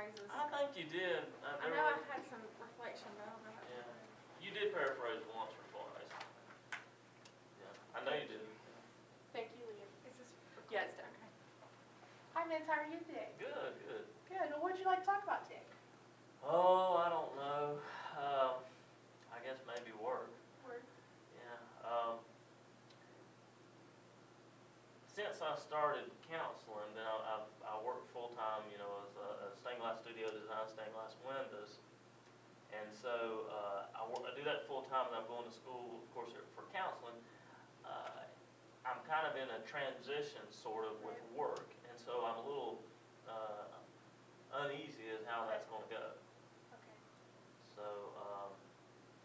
paraphrases. I think you did. I know I've had some reflection, but I don't know. Yeah. You did paraphrase once or twice. Yeah, I know you did. Thank you, Leah. Is this? Yeah, it's done. Okay. Hi, Vince. How are you today? Good, good. Good. Well, what would you like to talk about today? Oh, I don't know. I guess maybe work. Work. Yeah. Since I started counseling, then I worked full-time, you know, as a stained glass studio, design stained glass windows. And so I do that full-time, and I'm going to school, of course, for counseling. I'm kind of in a transition, sort of, with work, and so I'm a little uneasy as how that's going to go. Okay. So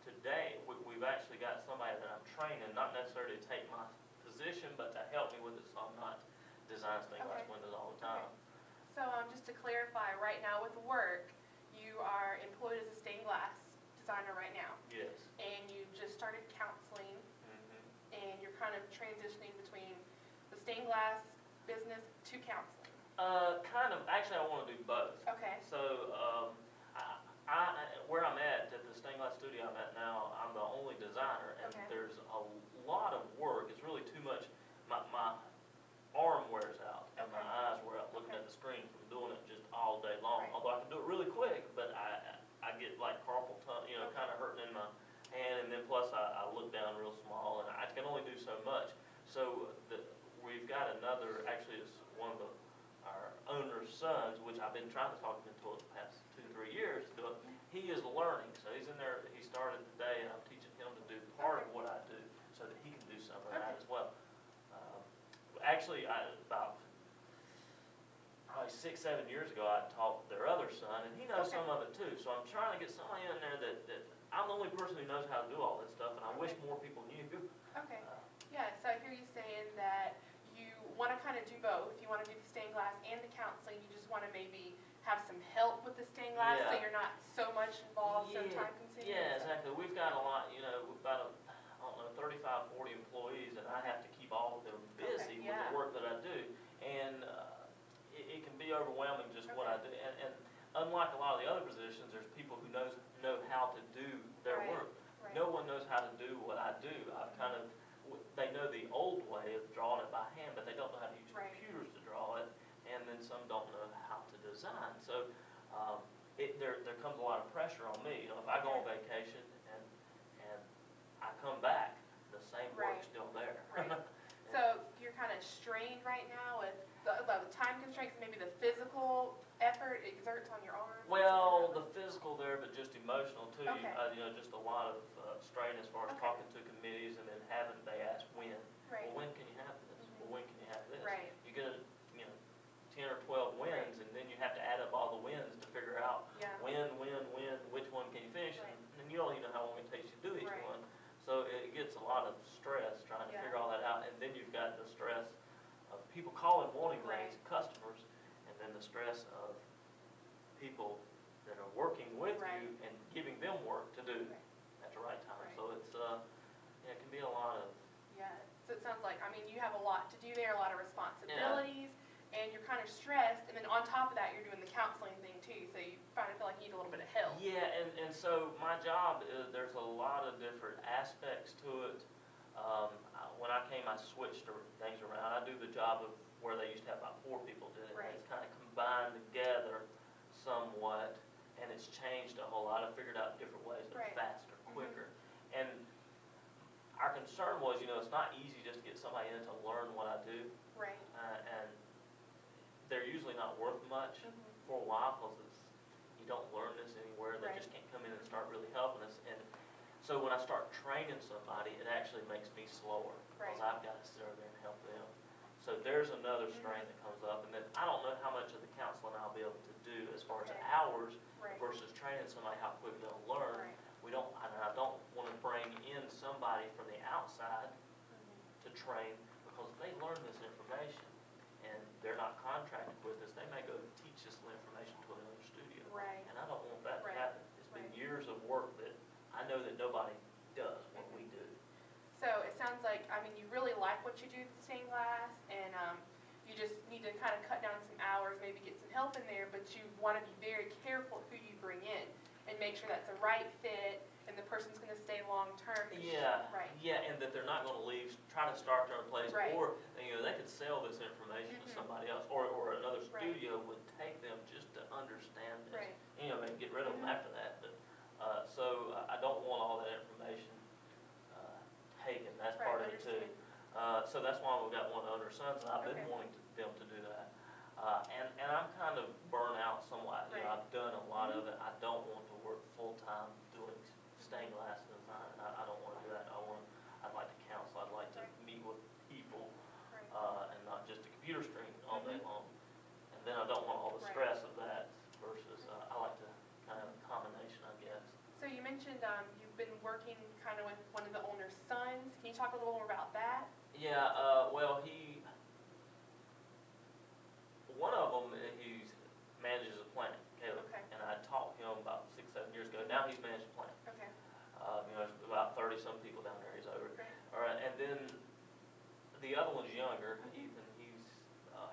today, we've actually got somebody that I'm training, not necessarily to take my position, but to help me with it, so I'm not designing stained glass Okay. windows all the time. Okay. So just to clarify, right now with work, you are employed as a stained glass designer right now, Yes. and you just started counseling, and you're kind of transitioning between the stained glass business to counseling. Kind of. Actually, I want to do both. Okay. So, where I'm at the stained glass studio I'm at now, I'm the only designer, and Okay. there's a lot of work. It's really too much. My arm wears out, and my Okay. eyes wear out looking Okay. at the screen from doing it just all day long. Right. Although I can do it really quick, but I get like carpal tunnel, you know, Okay. kind of hurting in my hand, and then plus I look down real small, and I can only do so much. So we've got another. Actually, it's one of our owner's sons, which I've been trying to talk him into the past 2-3 years to do it. He is learning, so he's in there. He started today, and I'm teaching him to do part of what I do, so that he can do some of that Okay. as well. Actually, about probably 6-7 years ago, I taught their other son, and he knows Okay. some of it too. So I'm trying to get somebody in there that I'm the only person who knows how to do all this stuff, and I wish more people knew. Okay. Yeah, so I hear you saying that you want to kind of do both. You want to do the stained glass and the counseling. You just want to maybe have some help with the stained glass, so Yeah. you're not so much involved, so Yeah. time consuming. Yeah, exactly. We've got a lot, you know, we've got, I don't know, 35, 40 employees, and I have to keep all of them busy with yeah. the work that I do. And it can be overwhelming just what I do. And unlike a lot of the other positions, there's people who know how to do their Right. work. Right. No one knows how to do what I do. I've kind of, they know the old way of drawing it by hand, but they don't know how to use Right. computers to draw it, and then some don't know how to design. So there comes a lot of pressure on me. You know, if I go on vacation and I come back, the same Right. work's still there. Right. So you're kind of strained right now with the time constraints, maybe the physical effort it exerts on your arms? Well, the physical there, but just emotional too. Okay. You know, just a lot of strain as far as Okay. talking to committees, and then having, they ask when. Right. Well, when can you have this? Mhm. Well, when can you have this? Right. You get, 10 or 12 wins, and then you have to add up all the wins to figure out Yeah. when, which one can you finish, Right. and you don't even know how long it takes you to do each Right. one. So it gets a lot of stress trying to Yeah. figure all that out, and then you've got the stress of people calling wanting Right. things, customers, and then the stress of people that are working with Right. you and giving them work to do Right. at the right time. Right. So it's it can be a lot of. Yeah, so it sounds like, I mean, you have a lot to do there, a lot of responsibilities, and you're kind of stressed, and then on top of that, you're doing the counseling thing too, so you kind of feel like you need a little bit of help. Yeah, and so my job is, there's a lot of different aspects to it. When I came, I switched things around. I do the job of where they used to have about 4 people doing it. Right. It's kind of combined together somewhat, and it's changed a whole lot. I figured out different ways that are Right. faster, Mhm. quicker. And our concern was, it's not easy just to get somebody in to learn what I do. Right. And they're usually not worth much Mhm. for a while, because you don't learn this anywhere. They Right. just can't come in and start really helping us. And so when I start training somebody, it actually makes me slower, because Right. I've got to sit over there and help them. So there's another strain that comes up. And then I don't know how much of the counseling I'll be able to do as far as Okay. hours Right. versus training somebody how quick they'll learn. Right. I don't want to bring in somebody from the outside Mhm. to train, because if they learn this information and they're not contracted with us, they may go teach this information to another studio. Right. And I don't want that Right. to happen. It's been Right. years of work that I know that nobody does what we do. So it sounds like, I mean, you really like what you do with the stained glass, and you just need to kind of cut down some hours, maybe get some help in there, but you want to be very careful who you bring in and make sure that's a right fit and the person's going to stay long-term. Yeah, Right. yeah, and that they're not gonna leave, try to start their own place, Right. or, you know, they could sell this information to Mhm. somebody else, or another Right. studio would take them just to understand this. Right. You know, maybe get rid of them Mhm. after that, but, so I don't want all that information, taken, that's Right, part of it too. understood. So that's why we've got one of our sons, and I've been Okay. wanting them to do that. And I'm kind of burnt out somewhat, you know, Right. I've done a lot of it, I don't want to work full-time doing stained glass design, I don't wanna do that, I'd like to counsel, I'd like to Right. meet with people, Right. and not just a computer screen all day Mhm. long. And then I don't want all the Right. stress of that versus, I like to kind of a combination, I guess. So you mentioned you've been working kind of with one of the owner's sons. Can you talk a little more about that? Yeah, well, one of them, he manages a plant, Caleb. Okay. And I taught him about 6, 7 years ago, now he's managed a plant. Okay. You know, there's about 30-some people down there, he's over. Great. All right, and then the other one's younger, Ethan,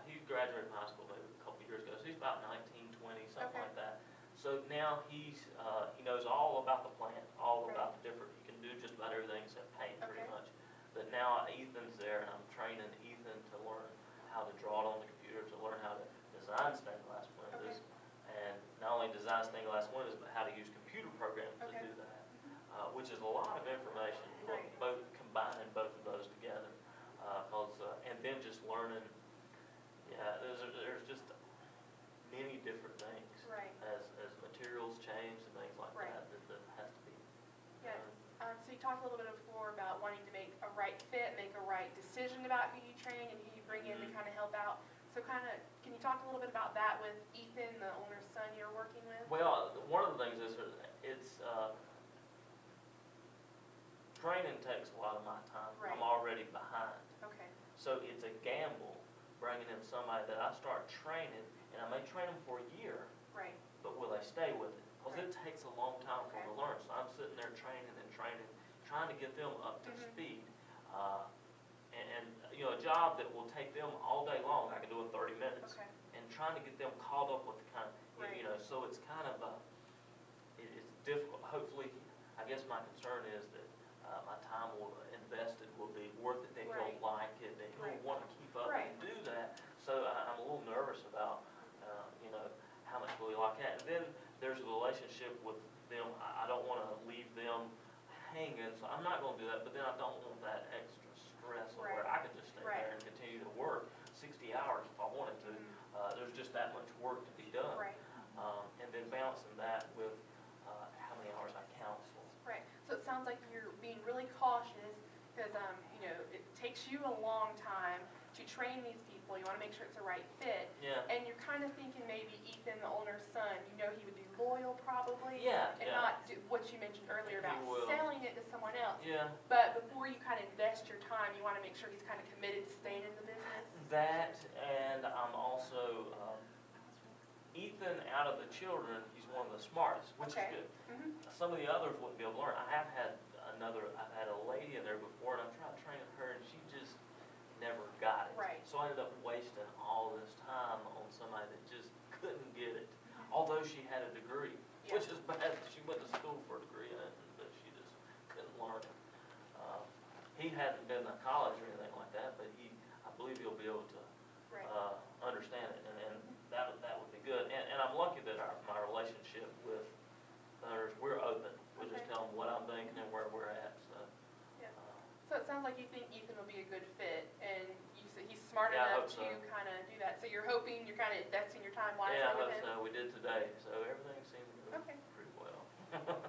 he graduated from high school maybe a couple years ago, so he's about 19, 20, something Okay. like that. So now he knows all about the plant, all Right. about the different, he can do just about everything except paint pretty Okay. much. But now Ethan's there and I'm training Ethan to learn how to draw it on the computer, to learn how to design stained glass windows. And not only design stained glass windows, but how to use computer programs to Okay. do that, which is a lot of information, Right. both combining both of those together. And then just learning, yeah, there's just many different things Right. as materials change and things like Right. that has to be Yes. done. So you talked a little bit before about wanting to make a right fit, make a right decision about who you train and who you bring in to Mhm. kind of help out. So can you talk a little bit about that with Ethan, the owner's son you're working with? Well, one of the things is, it's, training takes a lot of my time. Right. I'm already behind. Okay. So it's a gamble bringing in somebody that I start training, and I may train them for a year, Right. but will they stay with it? Because Right. it takes a long time for them Okay. to learn. So I'm sitting there training and training, trying to get them up to Mhm. speed. You know, a job that will take them all day long, I can do in 30 minutes. Okay. And trying to get them caught up with kind of, Right. you know, so it's kind of it's difficult. Hopefully, I guess my concern is that my time invested will be worth it, that Right. he'll like it, that he'll Right. want to keep up Right. and do that. So I'm a little nervous about, you know, how much will he like that. And then there's a relationship with them. I don't want to leave them hanging, so I'm not going to do that. But then I don't want that extra stress of where Right. I can just stay Right. there and continue to work 60 hours if I wanted to. There's just that much work to be done. Right. And then balancing that with how many hours I counsel. Right. So it sounds like you're being really cautious because, you know, it takes you a long time to train these people. You want to make sure it's a right fit. Yeah. And you're kind of thinking maybe Ethan, the owner's son, you know he would be loyal probably. Yeah, And yeah. not do what you mentioned earlier about He will. selling it to someone else. Yeah. But before you kind of invest your time, you want to make sure he's kind of committed to staying in the business. That, and I'm also, Ethan, out of the children, he's one of the smartest, which Okay. is good. Mm-hmm. Some of the others wouldn't be able to learn. I've had a lady in there before, and I'm trying to train her, and she just never got it. Right. So I ended up wasting all this time on somebody that just couldn't get it, although she had a degree, which is bad. She went to school for a degree in it, but she just couldn't learn it. He hadn't been to college or anything like that, but I believe he'll be able to Right. understand it, and that would be good. And I'm lucky that my relationship with others, we're open. We just Okay. tell them what I'm thinking and where we're at, so. Yeah. So it sounds like you think Ethan will be a good fit, and you said he's smart Yeah, I enough hope to so. kind of do that. So you're hoping, you're kind of investing your time wisely Yeah, I with hope him? so. We did today, so everything seemed to go Okay. pretty well.